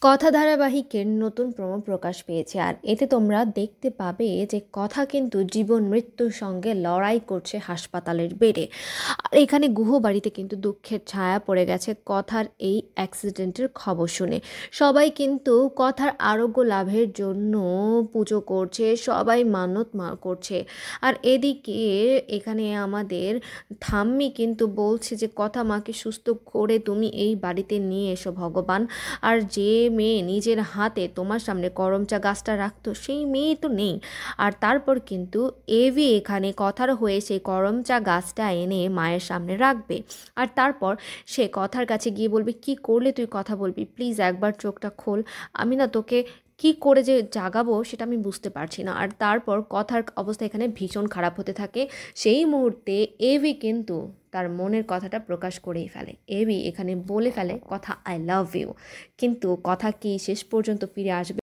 কথা ধারাবাহিকের নতুন প্রোমো প্রকাশ পেয়েছে আর এতে তোমরা দেখতে পাবে যে কথা কিন্তু জীবন মৃত্যুর সঙ্গে লড়াই করছে হাসপাতালের বেডে। আর এখানে গুহবাড়িতে কিন্তু দুঃখের ছায়া পড়ে গেছে কথার এই অ্যাক্সিডেন্টের খবর শুনে। সবাই কিন্তু কথার আরোগ্য লাভের জন্য পুজো করছে, সবাই করছে। আর এদিকে এখানে আমাদের ঠাম্মি কিন্তু বলছে যে কথা মাকে সুস্থ করে তুমি এই বাড়িতে নিয়ে এসো ভগবান। আর যে মেয়ে নিজের হাতে তোমার সামনে করমচা গাছটা রাখতো সেই মেয়ে তো নেই। আর তারপর কিন্তু এভি এখানে কথার হয়ে সেই করমচা গাছটা এনে মায়ের সামনে রাখবে। আর তারপর সে কথার কাছে গিয়ে বলবে, কি করলে তুই কথা বলবি, প্লিজ একবার চোখটা খোল, আমি না তোকে কি করে যে জাগাবো সেটা আমি বুঝতে পারছি না। আর তারপর কথার অবস্থা এখানে ভীষণ খারাপ হতে থাকে। সেই মুহূর্তে এভি কিন্তু তার মনের কথাটা প্রকাশ করেই ফেলে। এভি এখানে বলে ফেলে কথা আই লাভ ইউ। কিন্তু কথা কি শেষ পর্যন্ত ফিরে আসবে?